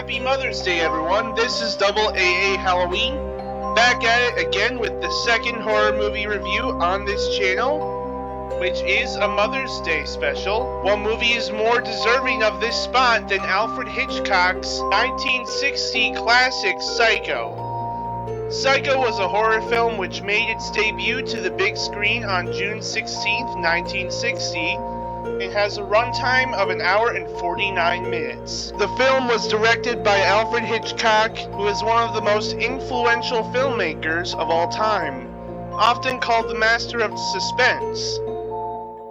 Happy Mother's Day, everyone. This is Double AA Halloween, back at it again with the second horror movie review on this channel, which is a Mother's Day special. What movie is more deserving of this spot than Alfred Hitchcock's 1960 classic Psycho? Psycho was a horror film which made its debut to the big screen on June 16, 1960, and has a runtime of 1 hour and 49 minutes. The film was directed by Alfred Hitchcock, who is one of the most influential filmmakers of all time, often called the master of suspense.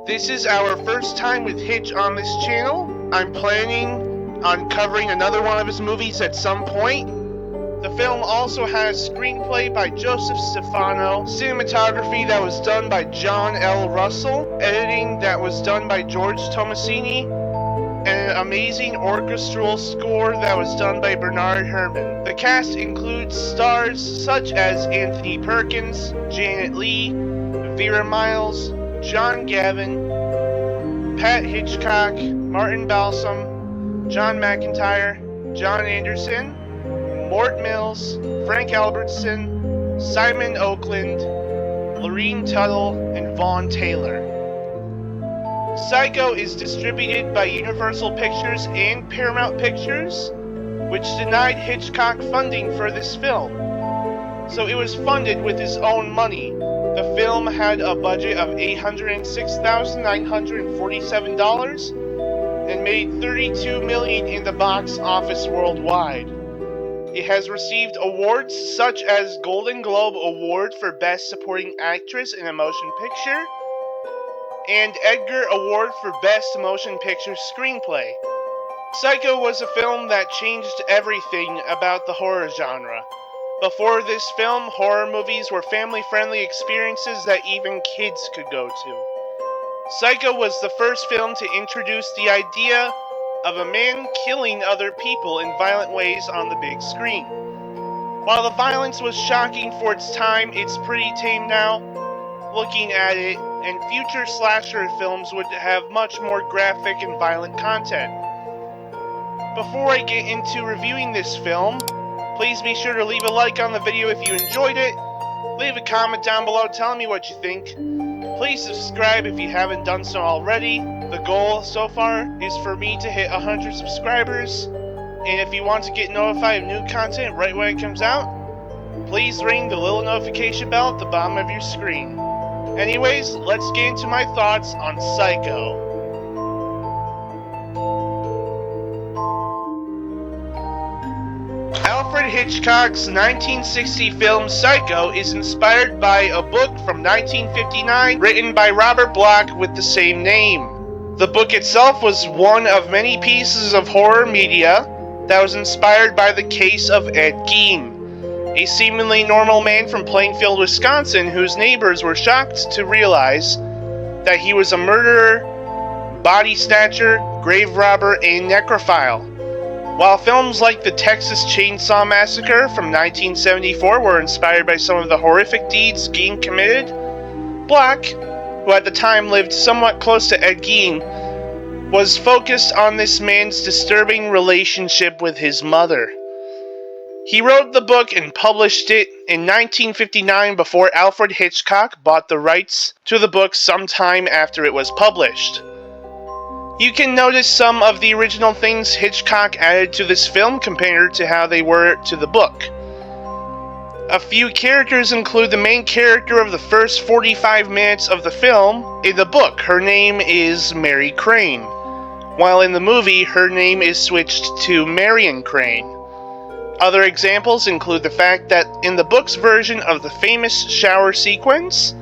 This is our first time with Hitch on this channel. I'm planning on covering another one of his movies at some point. The film also has screenplay by Joseph Stefano, cinematography that was done by John L. Russell, editing that was done by George Tomasini, and an amazing orchestral score that was done by Bernard Herrmann. The cast includes stars such as Anthony Perkins, Janet Leigh, Vera Miles, John Gavin, Pat Hitchcock, Martin Balsam, John McIntyre, John Anderson, Mort Mills, Frank Albertson, Simon Oakland, Lorene Tuttle, and Vaughn Taylor. Psycho is distributed by Universal Pictures and Paramount Pictures, which denied Hitchcock funding for this film. So it was funded with his own money. The film had a budget of $806,947 and made $32 million in the box office worldwide. It has received awards such as Golden Globe Award for Best Supporting Actress in a Motion Picture and Edgar Award for Best Motion Picture Screenplay. Psycho was a film that changed everything about the horror genre. Before this film, horror movies were family-friendly experiences that even kids could go to. Psycho was the first film to introduce the idea of a man killing other people in violent ways on the big screen. While the violence was shocking for its time, it's pretty tame now, looking at it, and future slasher films would have much more graphic and violent content. Before I get into reviewing this film, please be sure to leave a like on the video if you enjoyed it, leave a comment down below telling me what you think. Please subscribe if you haven't done so already. The goal so far is for me to hit 100 subscribers, and if you want to get notified of new content right when it comes out, please ring the little notification bell at the bottom of your screen. Anyways, let's get into my thoughts on Psycho. Alfred Hitchcock's 1960 film Psycho is inspired by a book from 1959 written by Robert Bloch with the same name. The book itself was one of many pieces of horror media that was inspired by the case of Ed Gein, a seemingly normal man from Plainfield, Wisconsin, whose neighbors were shocked to realize that he was a murderer, body snatcher, grave robber, and necrophile. While films like the Texas Chainsaw Massacre from 1974 were inspired by some of the horrific deeds Gein committed, Bloch, who at the time lived somewhat close to Ed Gein, was focused on this man's disturbing relationship with his mother. He wrote the book and published it in 1959 before Alfred Hitchcock bought the rights to the book sometime after it was published. You can notice some of the original things Hitchcock added to this film compared to how they were to the book. A few characters include the main character of the first 45 minutes of the film. In the book, her name is Mary Crane, while in the movie, her name is switched to Marion Crane. Other examples include the fact that in the book's version of the famous shower sequence,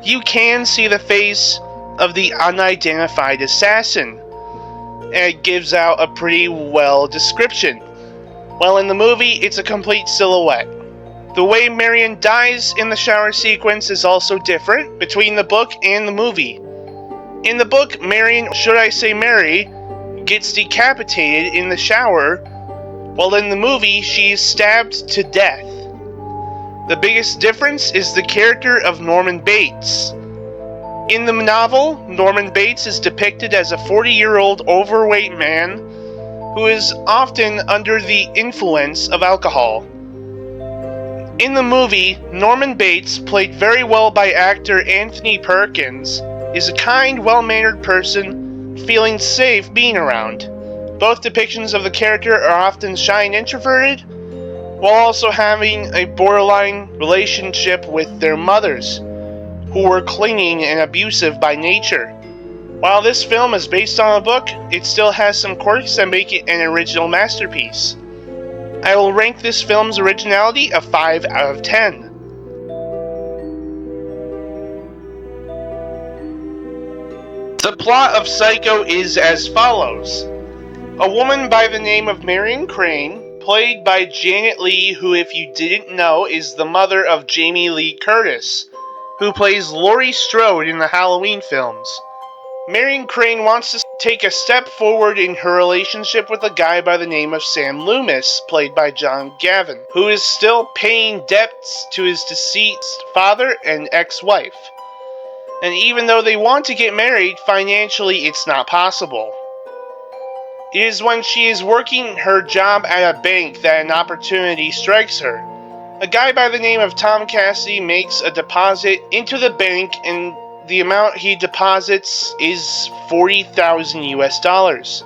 you can see the face of the unidentified assassin, and it gives out a pretty well description, while in the movie, it's a complete silhouette. The way Marion dies in the shower sequence is also different between the book and the movie. In the book, Marion, should I say Mary, gets decapitated in the shower, while in the movie, she is stabbed to death. The biggest difference is the character of Norman Bates. In the novel, Norman Bates is depicted as a 40-year-old overweight man who is often under the influence of alcohol. In the movie, Norman Bates, played very well by actor Anthony Perkins, is a kind, well-mannered person feeling safe being around. Both depictions of the character are often shy and introverted, while also having a borderline relationship with their mothers, who were clinging and abusive by nature. While this film is based on a book, it still has some quirks that make it an original masterpiece. I will rank this film's originality a 5 out of 10. The plot of Psycho is as follows. A woman by the name of Marion Crane, played by Janet Leigh, who, if you didn't know, is the mother of Jamie Lee Curtis, who plays Laurie Strode in the Halloween films. Marion Crane wants to take a step forward in her relationship with a guy by the name of Sam Loomis, played by John Gavin, who is still paying debts to his deceased father and ex-wife. And even though they want to get married, financially it's not possible. It is when she is working her job at a bank that an opportunity strikes her. A guy by the name of Tom Cassidy makes a deposit into the bank, and the amount he deposits is $40,000 US.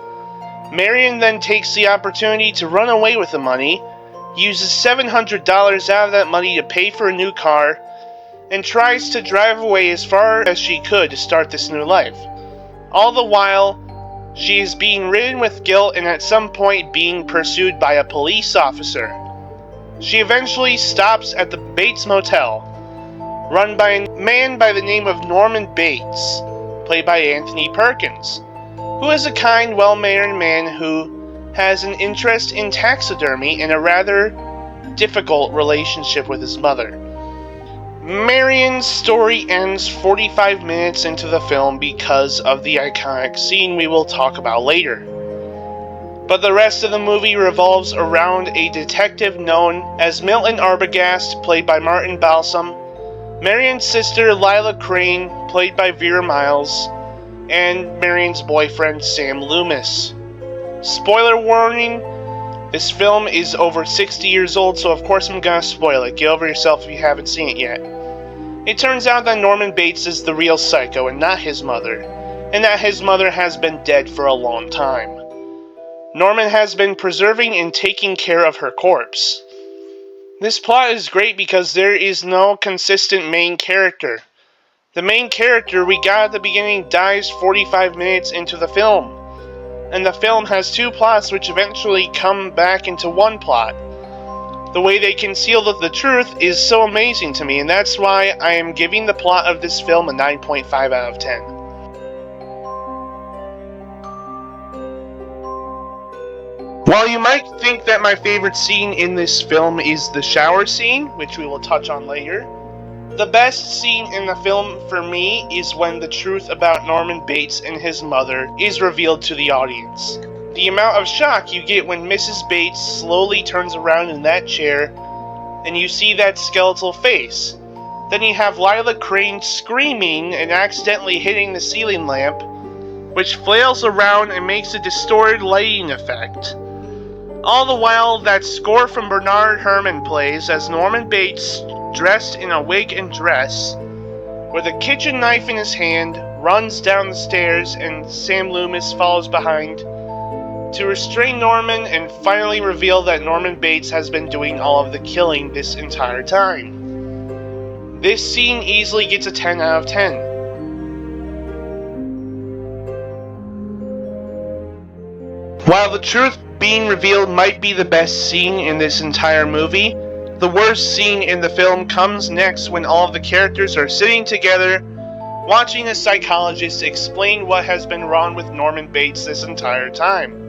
Marion then takes the opportunity to run away with the money, uses $700 out of that money to pay for a new car, and tries to drive away as far as she could to start this new life. All the while, she is being ridden with guilt and at some point being pursued by a police officer. She eventually stops at the Bates Motel, run by a man by the name of Norman Bates, played by Anthony Perkins, who is a kind, well-mannered man who has an interest in taxidermy and a rather difficult relationship with his mother. Marion's story ends 45 minutes into the film because of the iconic scene we will talk about later. But the rest of the movie revolves around a detective known as Milton Arbogast, played by Martin Balsam, Marion's sister Lila Crane, played by Vera Miles, and Marion's boyfriend Sam Loomis. Spoiler warning, this film is over 60 years old, so of course I'm gonna spoil it. Get over yourself if you haven't seen it yet. It turns out that Norman Bates is the real Psycho and not his mother, and that his mother has been dead for a long time. Norman has been preserving and taking care of her corpse. This plot is great because there is no consistent main character. The main character we got at the beginning dies 45 minutes into the film, and the film has two plots which eventually come back into one plot. The way they conceal the truth is so amazing to me, and that's why I am giving the plot of this film a 9.5 out of 10. While you might think that my favorite scene in this film is the shower scene, which we will touch on later, the best scene in the film for me is when the truth about Norman Bates and his mother is revealed to the audience. The amount of shock you get when Mrs. Bates slowly turns around in that chair and you see that skeletal face. Then you have Lila Crane screaming and accidentally hitting the ceiling lamp, which flails around and makes a distorted lighting effect. All the while, that score from Bernard Herrmann plays as Norman Bates, dressed in a wig and dress, with a kitchen knife in his hand, runs down the stairs, and Sam Loomis follows behind to restrain Norman and finally reveal that Norman Bates has been doing all of the killing this entire time. This scene easily gets a 10 out of 10. While the truth being revealed might be the best scene in this entire movie, the worst scene in the film comes next when all of the characters are sitting together, watching a psychologist explain what has been wrong with Norman Bates this entire time.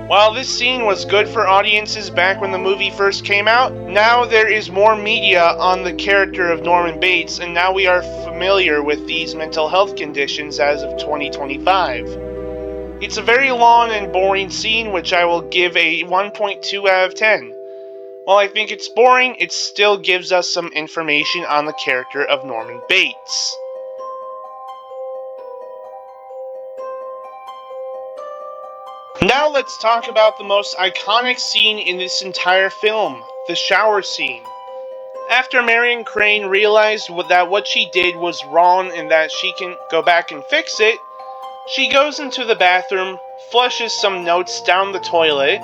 While this scene was good for audiences back when the movie first came out, now there is more media on the character of Norman Bates, and now we are familiar with these mental health conditions as of 2025. It's a very long and boring scene, which I will give a 1.2 out of 10. While I think it's boring, it still gives us some information on the character of Norman Bates. Now let's talk about the most iconic scene in this entire film, the shower scene. After Marion Crane realized that what she did was wrong and that she can go back and fix it, she goes into the bathroom, flushes some notes down the toilet,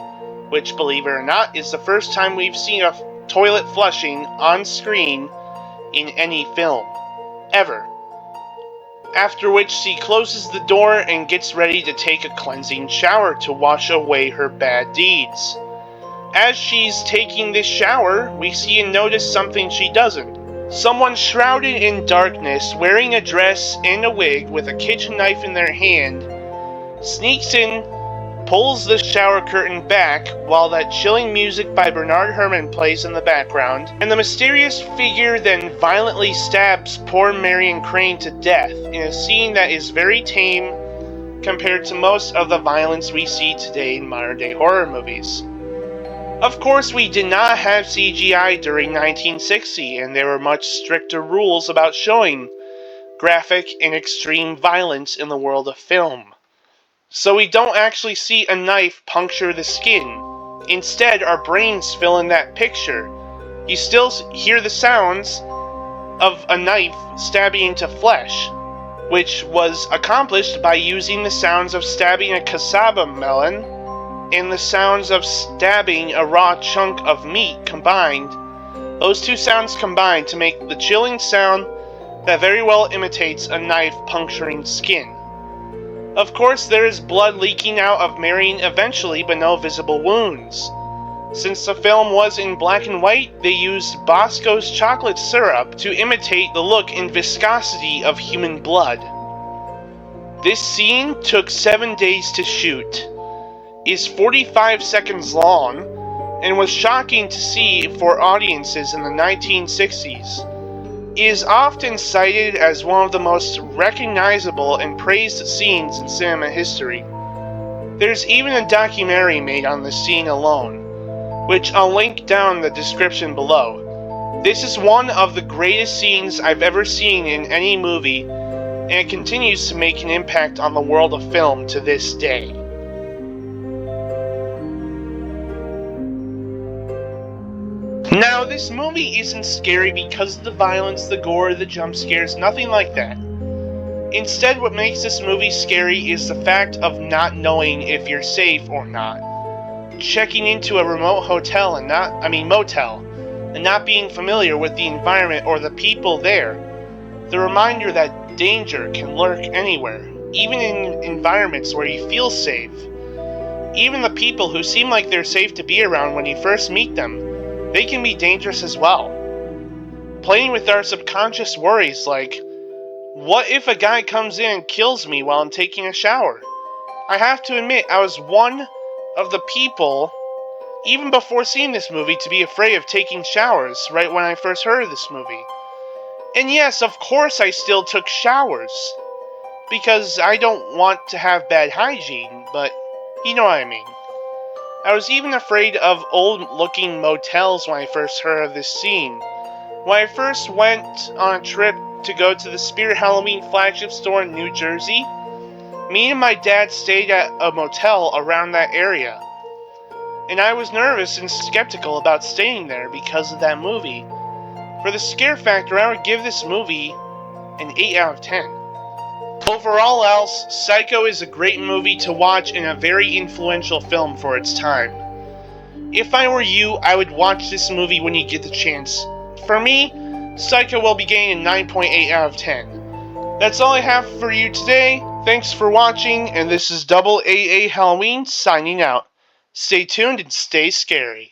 which, believe it or not, is the first time we've seen a toilet flushing on screen in any film, ever. After which she closes the door and gets ready to take a cleansing shower to wash away her bad deeds. As she's taking this shower, we see and notice something she doesn't. Someone shrouded in darkness, wearing a dress and a wig with a kitchen knife in their hand, sneaks in, pulls the shower curtain back while that chilling music by Bernard Herrmann plays in the background, and the mysterious figure then violently stabs poor Marion Crane to death in a scene that is very tame compared to most of the violence we see today in modern-day horror movies. Of course, we did not have CGI during 1960, and there were much stricter rules about showing graphic and extreme violence in the world of film. So we don't actually see a knife puncture the skin. Instead, our brains fill in that picture. You still hear the sounds of a knife stabbing into flesh, which was accomplished by using the sounds of stabbing a cassava melon and the sounds of stabbing a raw chunk of meat combined. Those two sounds combined to make the chilling sound that very well imitates a knife puncturing skin. Of course, there is blood leaking out of Marion eventually, but no visible wounds. Since the film was in black and white, they used Bosco's chocolate syrup to imitate the look and viscosity of human blood. This scene took 7 days to shoot, is 45 seconds long, and was shocking to see for audiences in the 1960s. It is often cited as one of the most recognizable and praised scenes in cinema history. There's even a documentary made on the scene alone, which I'll link down the description below. This is one of the greatest scenes I've ever seen in any movie, and it continues to make an impact on the world of film to this day. Now, this movie isn't scary because of the violence, the gore, the jump scares, nothing like that. Instead, what makes this movie scary is the fact of not knowing if you're safe or not. Checking into a remote motel and not being familiar with the environment or the people there. The reminder that danger can lurk anywhere, even in environments where you feel safe. Even the people who seem like they're safe to be around when you first meet them, they can be dangerous as well. Playing with our subconscious worries like, what if a guy comes in and kills me while I'm taking a shower? I have to admit, I was one of the people, even before seeing this movie, to be afraid of taking showers right when I first heard of this movie. And yes, of course I still took showers, because I don't want to have bad hygiene, but you know what I mean. I was even afraid of old-looking motels when I first heard of this scene. When I first went on a trip to go to the Spirit Halloween flagship store in New Jersey, me and my dad stayed at a motel around that area. And I was nervous and skeptical about staying there because of that movie. For the scare factor, I would give this movie an 8 out of 10. Overall else, Psycho is a great movie to watch and a very influential film for its time. If I were you, I would watch this movie when you get the chance. For me, Psycho will be getting a 9.8 out of 10. That's all I have for you today. Thanks for watching, and this is Double AA Halloween signing out. Stay tuned and stay scary.